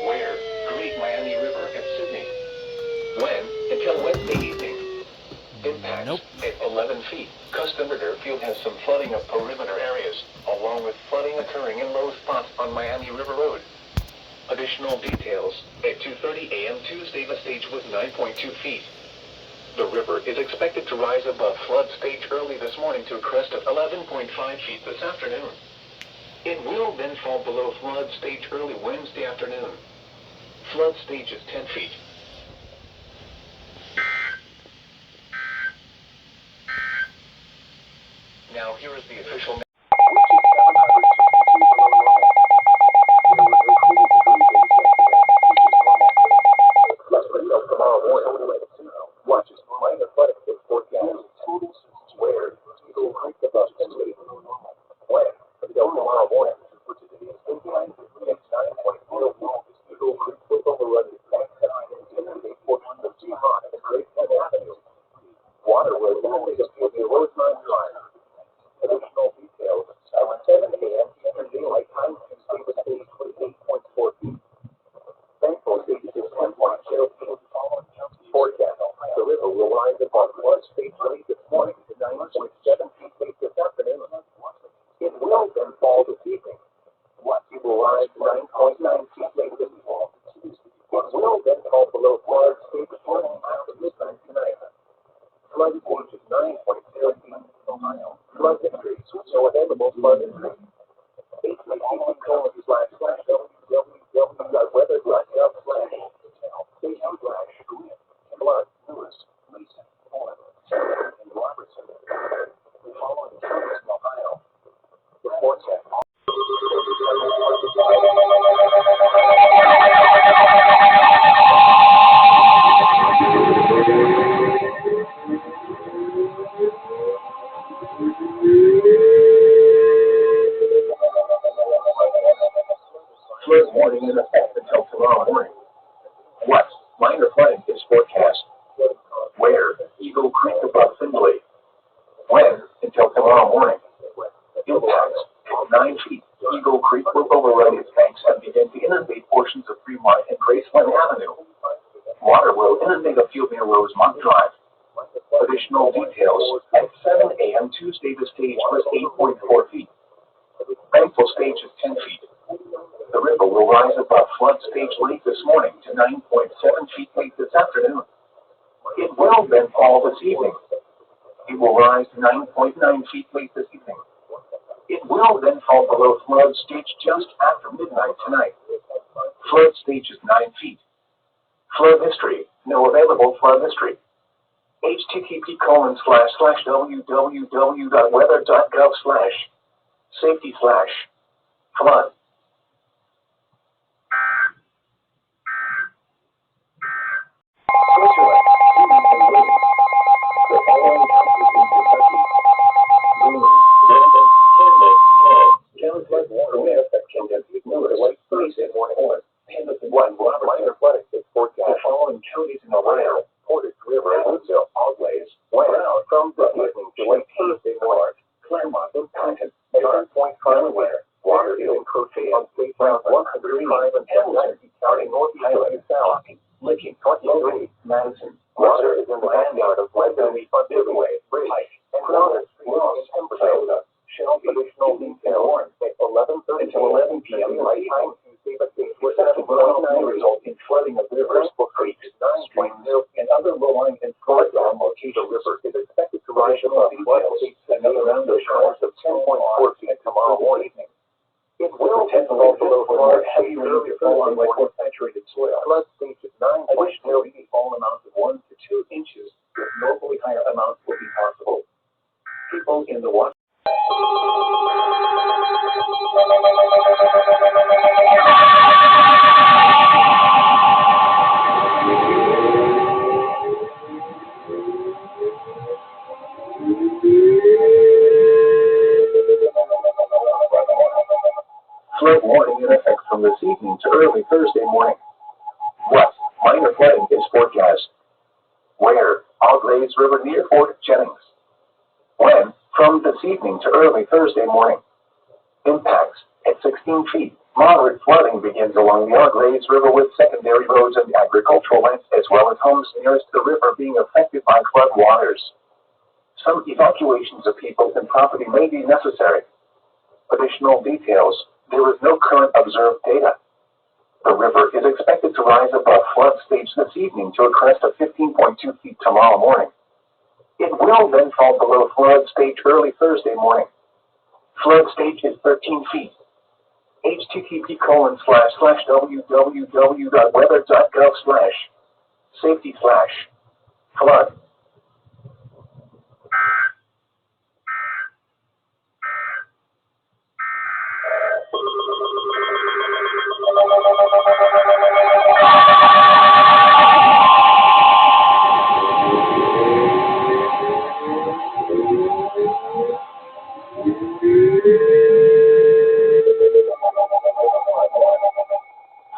Where? Great Miami River at Sydney. When? Until Wednesday evening. Impacts Nope. at 11 feet. Custom airfield has some flooding of perimeter areas, along with flooding occurring in low spots on Miami River Road. Additional details, at 2:30 a.m. Tuesday the stage was 9.2 feet. The river is expected to rise above flood stage early this morning to a crest of 11.5 feet this afternoon. It will then fall below flood stage early Wednesday afternoon. Flood stage is 10 feet. Now here is the official flood warning in effect until tomorrow morning. What? Minor flooding is forecast. Where? Eagle Creek above Findlay. When? Until tomorrow morning. Impacts 9 feet. Eagle Creek will overrun its banks and begin to inundate portions of Fremont and Graceland Avenue. Water will inundate a field near Rosemont Drive. Additional details, at 7 a.m. Tuesday the stage was 8.4 feet. Thankful stage is 10 feet. The river will rise above flood stage late this morning to 9.7 feet late this afternoon. It will then fall this evening. It will rise to 9.9 feet late this evening. It will then fall below flood stage just after midnight tonight. Flood stage is 9 feet. Flood history. No available flood history. http://www.weather.gov/safety/flood. Switzerland, the following counties in Kentucky: Boone, Denton, Camden, County flood warning in effect Kentucky. Notice like Thursday morning one. Hamilton, one minor flooding is forecast. The following counties in Ohio: Portage River, Woodville, Oglaze, Brown, from the evening to late Thursday morning. Claremont, Impacted, 9.5 winter. Water is encroaching on State Route 135 and Hamilton, County North Highway South. Licking, 23, Madison. Water is in the vanguard of Wendell Giveaway, Bridge, and Rollins, Temperton. Shell additional detail warrant at 11:30 until 11 p.m. right time Tuesday, but the reception will result in flooding of rivers, creeks, streams, and other low-lying and flood zone locations. The river is expected to rise above flood stage another round of showers of 10.4 feet tomorrow morning. It will tend to fall below flood heavy early fall on wet saturated soil. Flood stage is 9. Additionally, fall amounts of 1 to 2 inches, with locally higher amounts will be possible. People in the water. Flood warning in effect from this evening to early Thursday morning. What? Minor flooding is forecast. Where? Oglaze River near Fort Jennings. When? From this evening to early Thursday morning. Impacts at 16 feet. Moderate flooding begins along the Arglades River with secondary roads and agricultural lands as well as homes nearest the river being affected by flood waters. Some evacuations of people and property may be necessary. Additional details: there is no current observed data. The river is expected to rise above flood stage this evening to a crest of 15.2 feet tomorrow morning. It will then fall below flood stage early Thursday morning. Flood stage is 13 feet. http://www.weather.gov/safety/flood.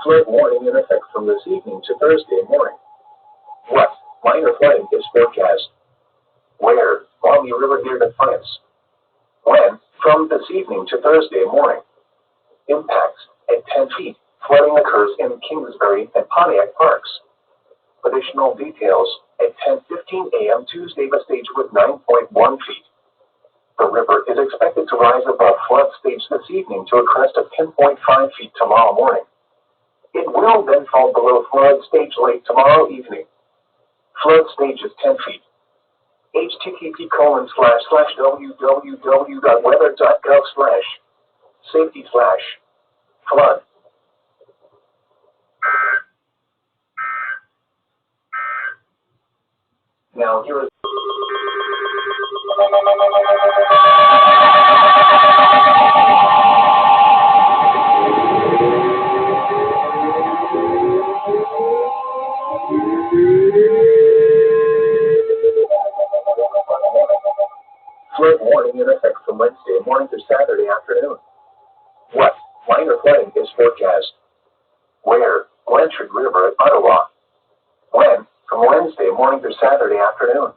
Flood warning in effect from this evening to Thursday morning. What? Minor flooding is forecast. Where? On the river near Defiance. When? From this evening to Thursday morning. Impacts: at 10 feet, flooding occurs in Kingsbury and Pontiac Parks. Additional details: at 10:15 a.m. Tuesday, the stage was 9.1 feet. The river is expected to rise above flood stage this evening to a crest of 10.5 feet tomorrow morning. It will then fall below flood stage late tomorrow evening. Flood stage is 10 feet. http://www.weather.gov/safety/flood. Now here is flood warning in effect from Wednesday morning to Saturday afternoon. What? Minor flooding is forecast. Where? Blanchard River at Ottawa. When? From Wednesday morning to Saturday afternoon.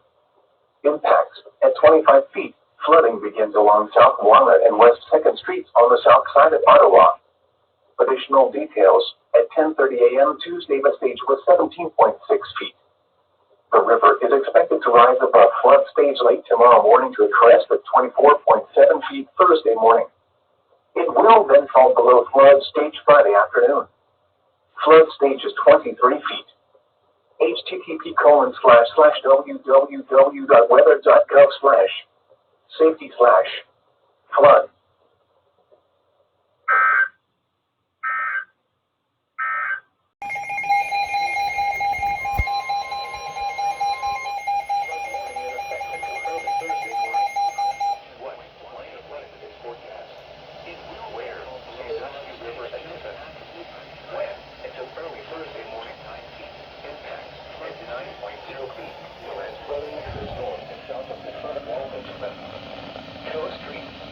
Impacts: at 25 feet, flooding begins along South Walnut and West 2nd Streets on the south side of Ottawa. Additional details: at 10:30 a.m. Tuesday, the stage was 17.6 feet. The river is expected to rise above flood stage late tomorrow morning to a crest of 24.7 feet Thursday morning. It will then fall below flood stage Friday afternoon. Flood stage is 23 feet. http://www.weather.gov/safety/flood.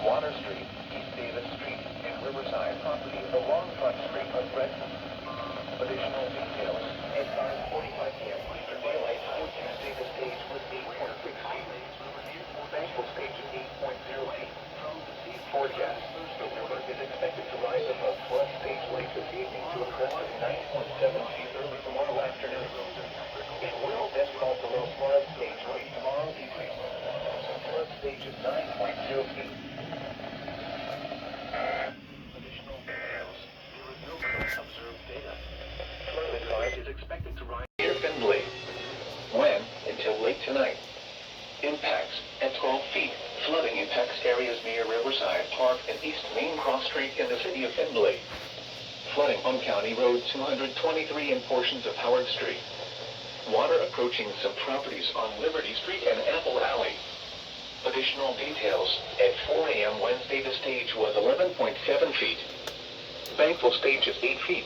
Water Street, East Davis Street, and Riverside property along Front Street of Redmond. Additional details: at 5:45 p.m. Eastern Daylight Time, Tuesday the stage was 8.6 feet. Thankful stage is 8.0 feet. Forecast: the river is expected to rise above flood stage late this evening to a crest of 9.7 feet early tomorrow afternoon. It will then fall below flood stage late tomorrow evening. Flood stage is 9.0 feet. Additional details: there is no current observed data. Flood advice is expected to rise near Findlay. When? Until late tonight. Impacts: at 12 feet, flooding impacts areas near Riverside Park and East Main Cross Street in the city of Findlay. Flooding on County Road 223 and portions of Howard Street. Water approaching some properties on Liberty Street and Apple Alley. Additional details: at 4 a.m. Wednesday, the stage was 11.7 feet. Thankful stage is 8 feet.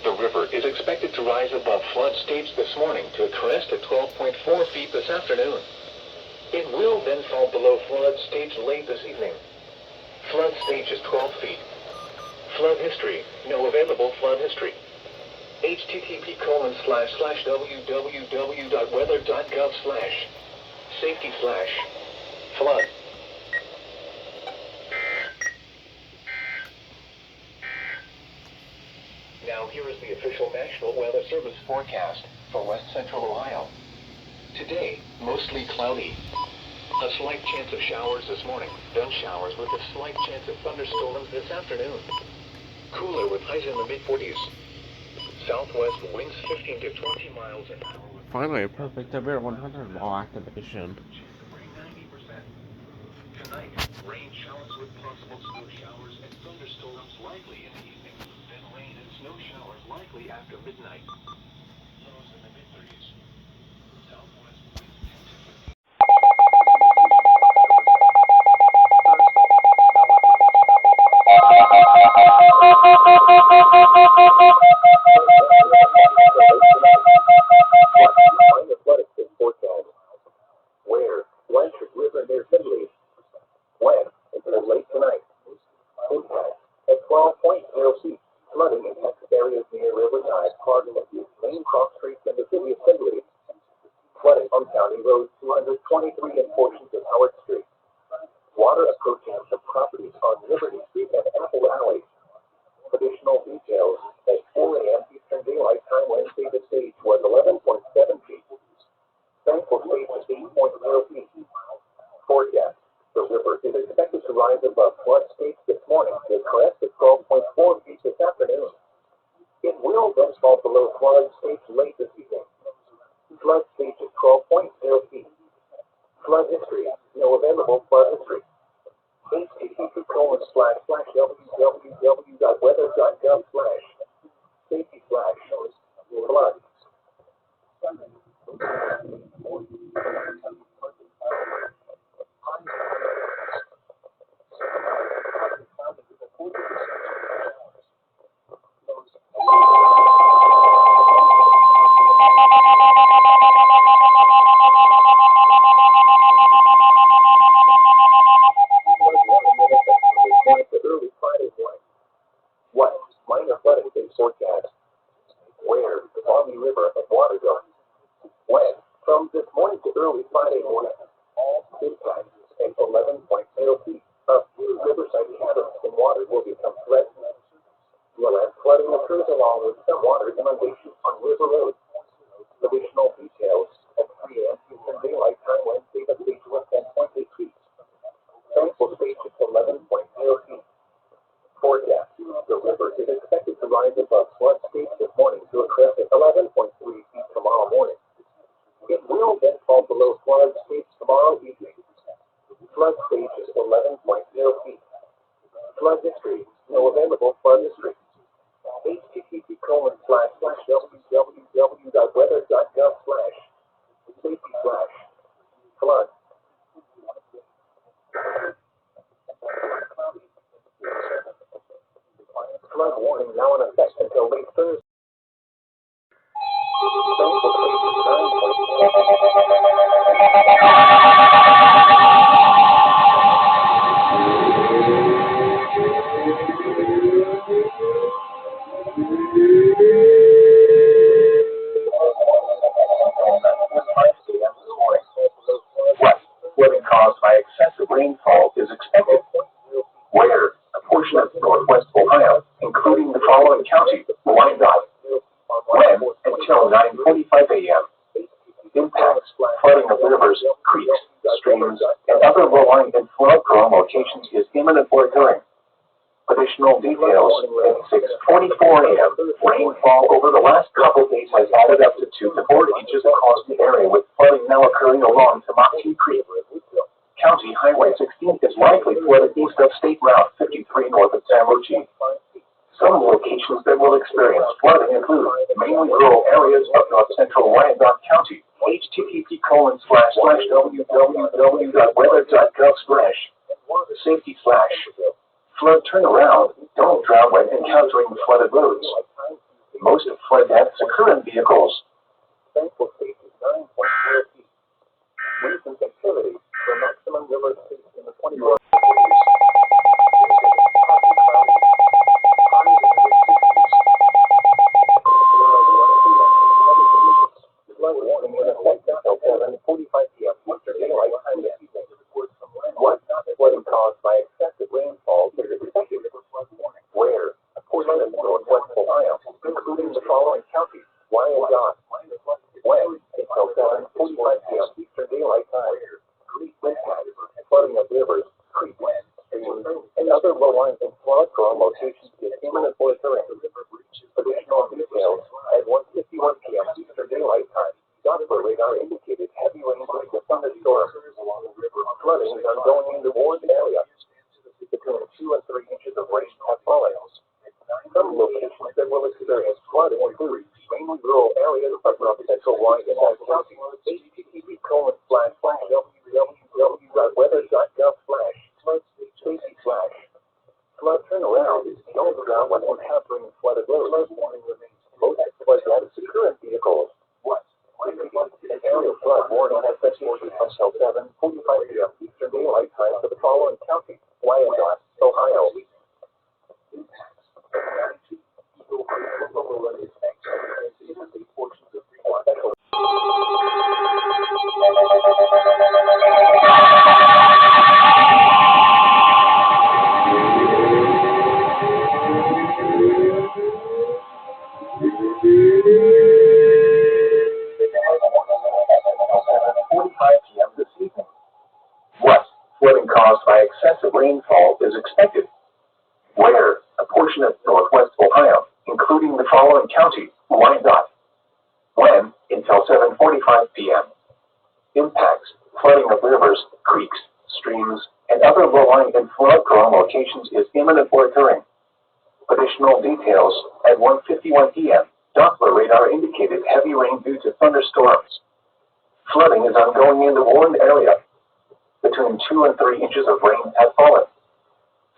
The river is expected to rise above flood stage this morning to a crest of 12.4 feet this afternoon. It will then fall below flood stage late this evening. Flood stage is 12 feet. Flood history: no available flood history. http://www.weather.gov/safety/flood. Now here is the official National Weather Service forecast for West Central Ohio. Today, mostly cloudy. A slight chance of showers this morning, then showers with a slight chance of thunderstorms this afternoon. Cooler with highs in the mid-40s. Southwest winds 15 to 20 miles an hour. Finally, a perfect severe 100 wall activation. 90% tonight, rain showers with possible snow showers and thunderstorms likely in the evening. Then rain and snow showers likely after midnight. Lows in the mid-30s. Southwest winds 10 to 15. Where? Blanchard River near Finley. When? Until late tonight. Impact at 12.0 feet. Flooding impacts areas near Riverside, Cardinal, Main Cross Streets, and the city of Finley. Flooding on County Road 223 and portions of Howard Street. Water approaching some properties on Liberty Street and Apple Alley. Additional details at 4 a.m. Eastern Daylight Time Wednesday, the stage was 11.7 feet. Thankful stage is 8.0 feet. Forecast. The river is expected to rise above flood stage this morning to crest at 12.4 feet this afternoon. It will then fall below flood stage late this evening. Flood stage is 12.0 feet. Flood history. No available flood history. http://www.weather.gov/safety/flood. What? Minor flooding is forecast. Where? The Maumee River and Waterville. When? From this morning to early Friday morning. Impact at 11.0 feet. A few riverside cabins and water will become threatened. We'll have flooding occurs along with some water inundation on River Road. Additional details at 3 a.m. Eastern Daylight Time Wednesday, the stage was 10.8 feet. Thankful stage is 11.0 feet. Forecast. The river is expected to rise above flood stage this morning to a crest at 11.3 feet tomorrow morning. It will then fall below flood stage tomorrow evening. Flood stage is 11.0 feet. Flood history. No available flood history. http://www.weather.gov/safety/flood. Flood warning now in effect until late Thursday. Flooding caused by excessive rainfall is expected. Where? A portion of northwest Ohio, including the following counties, Wyandotte. When? Until 9:45 a.m. Impacts flooding of rivers, creeks, streams, and other low-lying and flood-prone locations is imminent or occurring. Additional details at 6:44 a.m. Rainfall over the last couple days has added up to 2 to 4 inches across the area, with flooding now occurring along Tamaki Creek. County Highway 16 is likely flooded east of State Route 53 north of San Lucie. Some locations that will experience flooding include mainly rural areas of north central Wyandotte County. http://www.weather.gov/safety/flood turnaround. Don't drown when encountering flooded roads. Most flood deaths occur in vehicles. Thankful state is 9.4 feet. Recent activity for maximum river speed in the 24 Flood warning in effect until 7:45 p.m. Eastern Daylight Time this evening. What? Flooding caused by excessive rainfall is expected. Where? A portion of northwest Ohio, the following counties, Wyandotte, West, until 7:45 p.m. Eastern Daylight Time. Impact, flooding of rivers, creeks, streams, and other low-lying and flood-prone locations is imminent or occurring. Additional details at 1:51 p.m. Eastern Daylight Time. Doppler radar indicated heavy rain with a thunderstorm. Flooding is ongoing in the warned area. Between 2 and 3 inches of rain have fallen. Some locations that will experience flooding include mainly rural areas of North Central Washington County. http://www.weather.gov/flood turnaround. Don't drown when encountering flooded roads. Most flood data secure in vehicles. An aerial flood warning has been issued until 7:45 p.m. Eastern Daylight Time for the following counties: Wyandotte, Ohio. This evening. What flooding caused by excessive rainfall is expected? Where? A portion of northwest Ohio, including the following counties: Wyandotte. When? Until 7:45 p.m. Impacts: flooding of rivers, creeks, streams, and other low-lying and flood-prone locations is imminent or occurring. Additional details at 1:51 p.m. Doppler radar indicated heavy rain due to thunderstorms. Flooding is ongoing in the warned area. Between 2 and 3 inches of rain have fallen.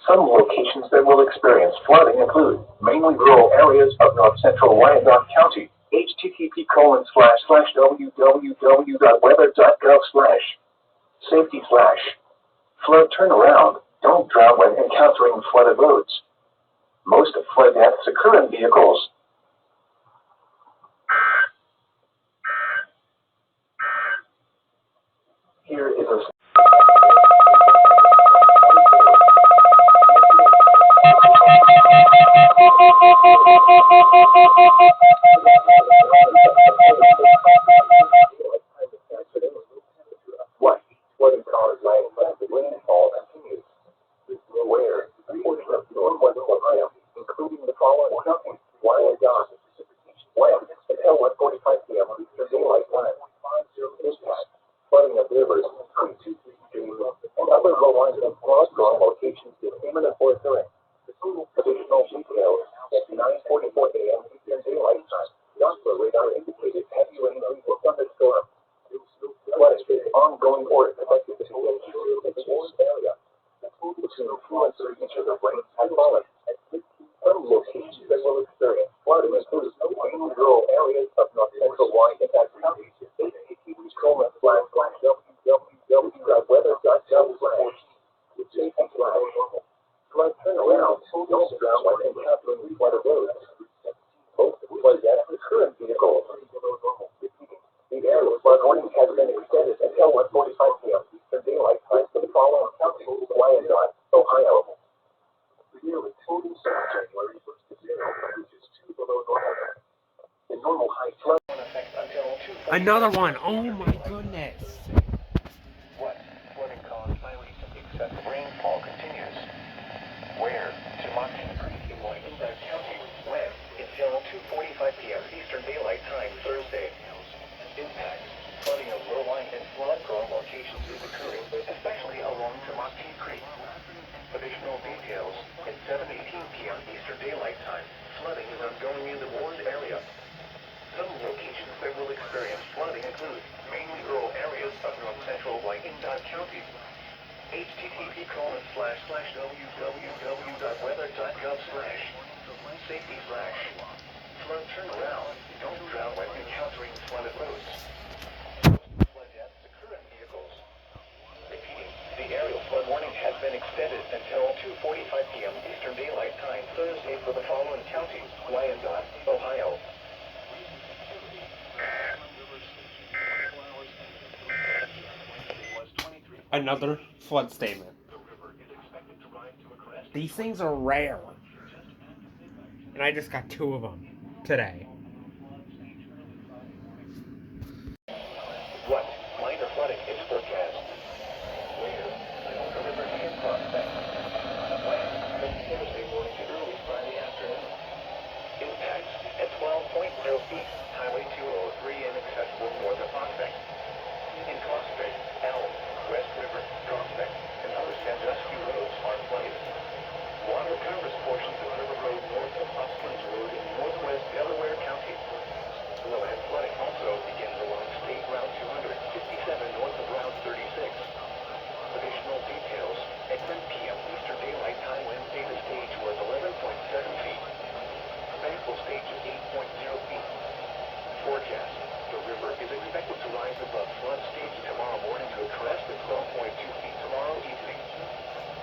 Some locations that will experience flooding include mainly rural areas of north central Wyandotte County. http://www.weather.gov/safety/flood turnaround. Don't drown when encountering flooded roads. Most flood deaths occur in vehicles. Here is a what flooding caused by excessive rainfall continues. Where? A portion of northwest Ohio, including the following counties: Wyandotte, West, until 1:45 p.m. Eastern Daylight Time. Impact: flooding of rivers, creeks, streams, and other low-lying and flood-prone locations is imminent or occurring. Additional details at 9:44 a.m. Eastern Daylight Time. Doppler radar indicated heavy rain with a thunderstorm. Flooding is ongoing or expected to be in the warned area. Between 2 and 3 inches of rain have fallen. Some locations that will experience flooding include mainly rural areas of north central Washington County. http://www.weather.gov/safety/flood turnaround. Don't drown when encountering flooded roads. Most flood deaths occur in vehicles. The area flood warning has been extended until 1:45 p.m. Eastern Daylight Time for the following counties: Wyandotte, Ohio. Nearly total January 1st to 0, which is 2 below normal. The normal high flood effect until 2:45. Another one. Oh my goodness. What flooding caused by recent excessive rainfall continues? Where? Tamaki Creek in Wyandotte County. When? Until 2:45 p.m. Eastern Daylight Time, Thursday. Impacts: flooding of low-lying and flood-prone locations is occurring, especially along Tamaki Creek. Additional details at 7:18 p.m. Eastern Daylight Time. Flooding is ongoing in the warned area. Some locations that will experience flooding include mainly rural areas of north central Wyandotte County. http://www.weather.gov/safety/flood turnaround. Don't drown when encountering flooded roads. Flood deaths occur in vehicles. Repeating, the aerial flood warning has been extended until 2:45 p.m. Eastern Daylight Time, Thursday for the following counties: Wyandotte, Ohio. Another flood statement. These things are rare. And I just got 2 of them. today. What? Minor flooding is forecast. Where? River near Prospect. When? From Thursday morning to early Friday afternoon. Impacts at 12.0 feet. Highway 203 inaccessible north of Prospect. In Prospect, Elm, West River, Prospect, and other Sandusky roads are flooded. Water covers portions of River Road north of Hoskins Road in northwest Delaware County. Low-end flooding also begins along State Route 257 north of Route 36. Additional details at 10 p.m. Eastern Daylight Time Wednesday, the stage was 11.7 feet. Thankful stage is 8.0 feet. Forecast. The river is expected to rise above flood stage tomorrow morning to a crest of 12.2 feet tomorrow evening.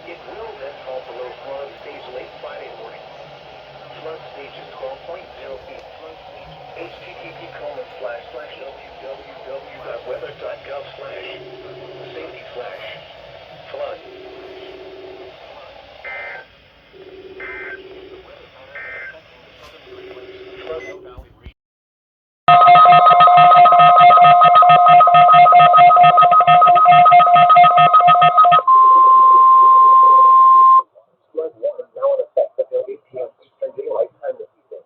It will then fall below flood stage late Friday morning. Flood stage is 12.0 feet. http://www.weather.gov/safety/flood. Flood warning now in effect until 8 p.m. Eastern Daylight Time this evening.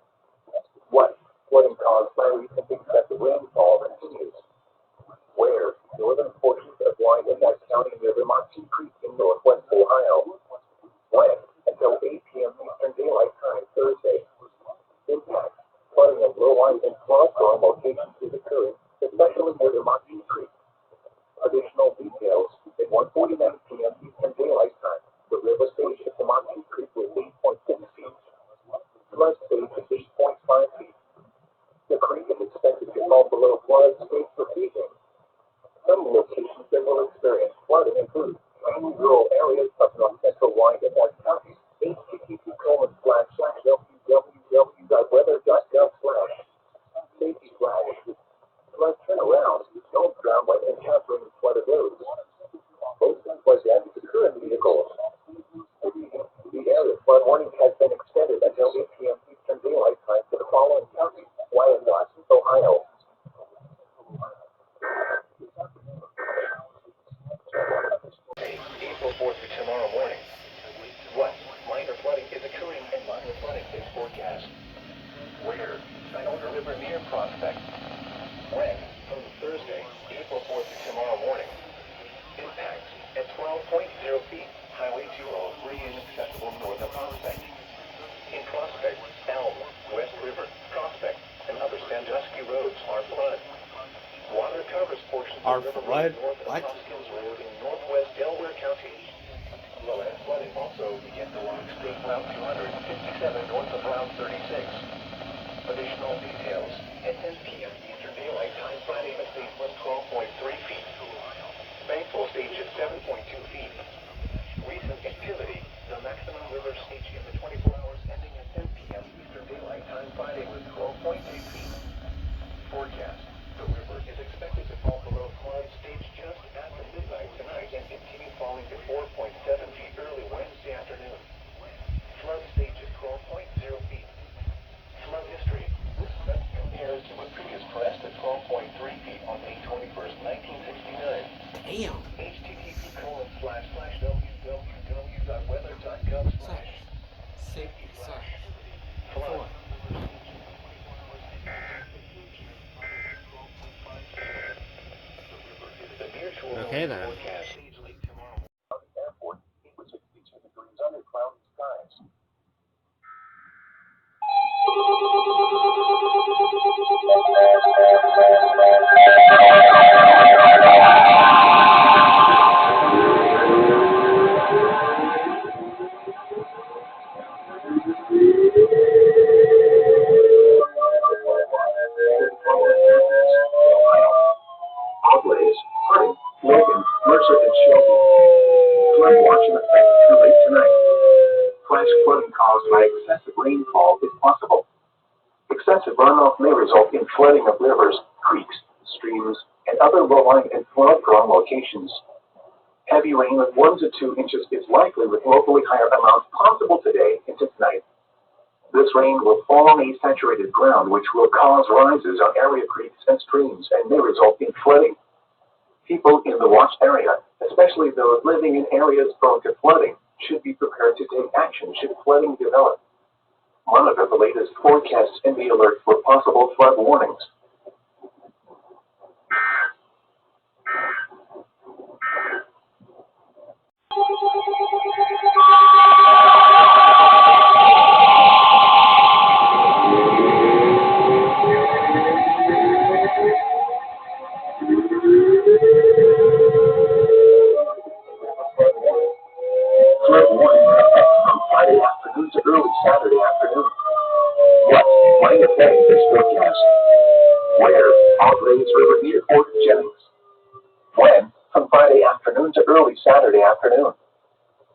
What? Flooding caused by recent excessive rainfall continues. Where? Northern portions of Wyandotte County near Vermont Creek in northwest Ohio. When? Until 8 p.m. Eastern Daylight Time Thursday. Impact. Flooding of low-lying and flood-prone locations is occurring, especially near Vermont Creek. Additional details at 1:49 p.m. Eastern Daylight Time. The river stage at Vermont Creek was 8.6 feet. Flood stage is 8.5 feet. The creek is expected to fall below flood stage this evening. Some locations that will experience flooding include many rural areas of north central Wyandotte County. http://www.weather.gov/safety flag. Flood turnaround. Don't drown when encountering flooded roads. Boats and flood damage occur in vehicles. The area flood warning has been extended until 8 p.m. Eastern Daylight Time for the following counties: Wyandotte, Ohio. April 4th to tomorrow morning. What? Minor flooding is occurring and minor flooding is forecast. Where? Iota River near Prospect. When? From Thursday, April 4th to tomorrow morning. Impacts at 12.0 feet. Highway 203 inaccessible north of Prospect. In Prospect, Elm, West River, Prospect, and other Sandusky roads are flood. Water covers portions Are of River flood? Road north of What? Hoskins Road in northwest Delaware County. Low-end flooding also begins along State Route 257 north of Route 36. Additional details at 10 p.m. Eastern Daylight Time Friday, the stage was 12.3 feet. Thankful stage is 7.2 feet. Recent activity, the maximum river stage in the 24 hours ending at 10 p.m. Eastern Daylight Time Friday was 12.8 feet. Forecast. The river is expected to fall below flood stage just after midnight tonight and continue falling to 4.7 feet early Wednesday afternoon. Flood stage is 12.0 feet. Flood history. This event compares to a previous crest of 12.3 feet on May 21st, 1969. Damn. http://www.weather.gov/safety/flood. Okay then. Airport, it was 62 degrees under cloudy skies. Outlays, Harding, Logan, Mercer, and Shelby. Flood watch in effect through late tonight. Flash flooding caused by excessive rainfall is possible. Excessive runoff may result in flooding of rivers, creeks, streams, and other low-lying and flood-prone locations. Heavy rain of 1 to 2 inches is likely with locally higher amounts possible today into tonight. This rain will fall on a saturated ground, which will cause rises on area creeks and streams and may result in flooding. People in the watch area, especially those living in areas prone to flooding, should be prepared to take action should flooding develop. Monitor the latest forecasts and be alert for possible flood warnings. Flood warning effect from Friday afternoon to early Saturday afternoon. What might affect this forecast? Where? Outrage River near Fort Jennings. When? From Friday afternoon to early Saturday afternoon.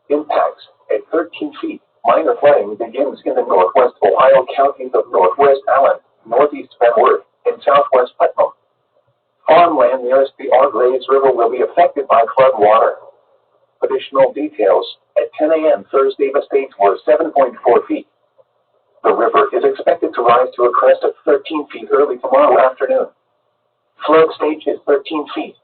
Impacts at 13 feet. Minor flooding begins in the northwest Ohio counties of Northwest Allen, Northeast Benworth, and Southwest Putnam. Farmland nearest the Outrage River will be affected by flood water. Additional details. At 10 a.m. Thursday, the stage was 7.4 feet. The river is expected to rise to a crest of 13 feet early tomorrow afternoon. Flood stage is 13 feet.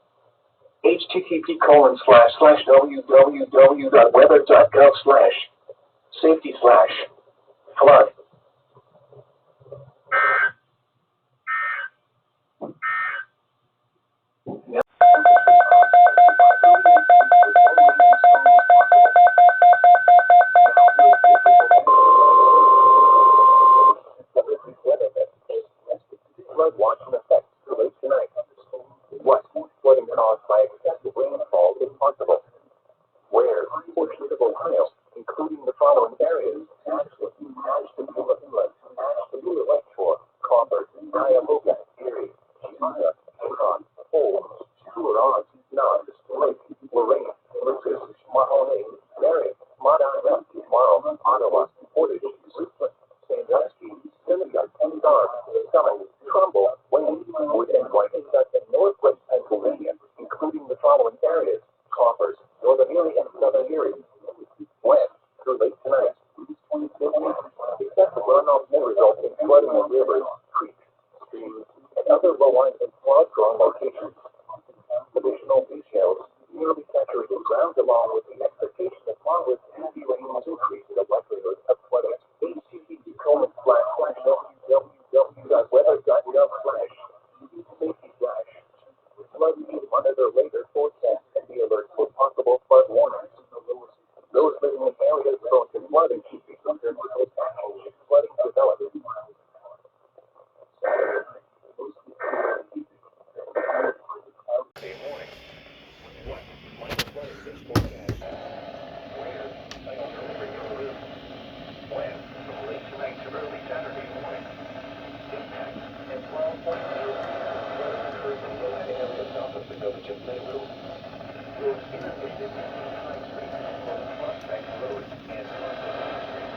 http://www.weather.gov/safety/flood. Flood watch in effect through late tonight. What? Flooding caused by excessive rainfall is possible. Where? Portions of Ohio, including the following areas: Ashtabula Inlet, Ashtabula Lakeshore, Crawford, Cuyahoga, Erie, Chimaya, Huron, Holmes, Huron, Knox, Lake, Lorraine, Lucas, Mahoney, Marion, Monadnock, Marl, Ottawa, Portage, Richmond, Sandusky, Seneca, Dar, Summit, Trumbull, Wayne, Wood and Whiteside, and Northwest Pennsylvania, including the following areas: Coffers, Northern Erie and Southern Erie. When? Through late tonight. Excessive runoff may result in flooding of rivers, creeks, streams, and other low-lying and flood-prone locations. Additional details. Nearly saturated ground along with the expectation of moderate heavy rains increase the likelihood of flooding. http://www.weather.gov/safety/flood needs monitor later forecast and be alert for possible flood warnings. Those living in areas prone to flooding should be prepared to take action should flooding develop. Saturday morning. What might have flooded this forecast? Where? Cyclone River near Peru. When? From late tonight to early Saturday morning. Impact at 12.0. Flooding occurs in low area south of the village of Peru. Roads inundated in High Street, both Prospect Road and Prospect Street.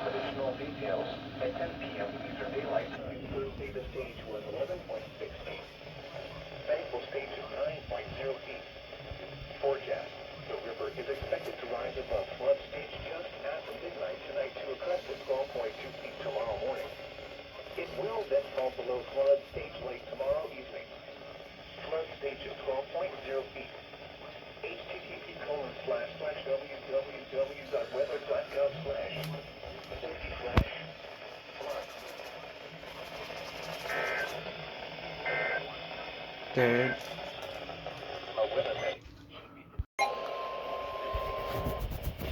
Additional details. At 10 p.m. Eastern Daylight Time, Thursday, the stage was 11.6 feet. Thankful stage is 9.0 feet. Forecast. The river is expected to rise above flood stage just after midnight tonight to a crest of 12.2 feet tomorrow morning. It will then fall below flood stage late tomorrow evening. Flood stage is 12.0 feet. http://www.weather.gov/safety/flood. Dude. A weather map.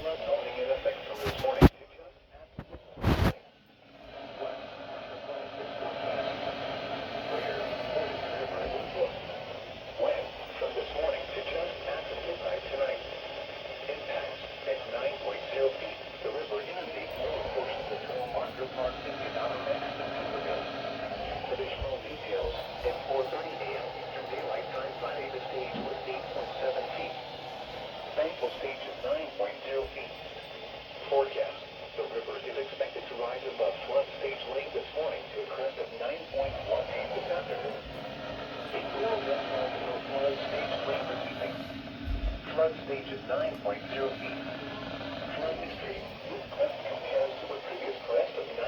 Flood warning in effect from this morning to just after midnight. What? The flood is forecast. Where? Portage River and Woodbrook. When? From this morning to just after midnight tonight. Impacts at 9.0 feet. The river inundates lower portions of Trail Marker Park in the Adirondacks and Timberville. Additional details. At 4:30 a.m. Eastern Daylight Time Friday, the stage was 8.7 feet. Thankful stage is 9.0 feet. Forecast. The river is expected to rise above flood stage late this morning to a crest of 9.1 feet this afternoon. It will then fall below flood stage late this evening. Flood stage is 9.0 feet. Flood extreme. This crest compares to a previous crest of 9.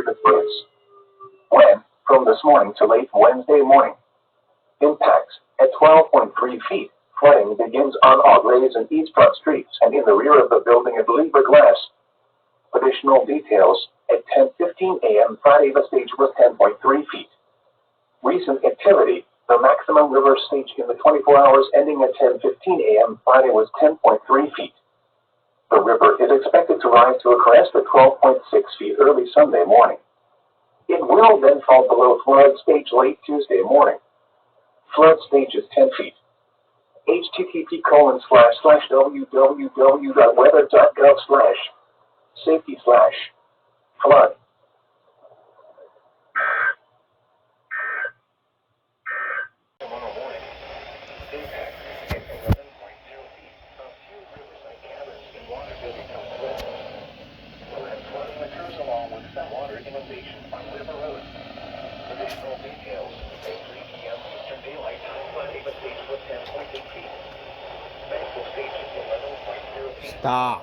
the floods. When, from this morning to late Wednesday morning. Impacts at 12.3 feet. Flooding begins on Augrays and East Front Streets and in the rear of the building at Lieber Glass. Additional details at 10:15 a.m. Friday the stage was 10.3 feet. Recent activity, the maximum river stage in the 24 hours ending at 10:15 a.m. Friday was 10.3 feet. The river is expected to rise to a crest at 12.6 feet early Sunday morning. It will then fall below flood stage late Tuesday morning. Flood stage is 10 feet. http://www.weather.gov/safety/flood. Tomorrow morning. Impact at 11.0 feet. A few riverside cabins and water building complex. Flooding occurs along with some water inundation on River Road. Additional details at 3 p.m. Eastern Daylight Time. Friday the stage was 10.8 feet. Maximum stage is 11.0 feet. Stop.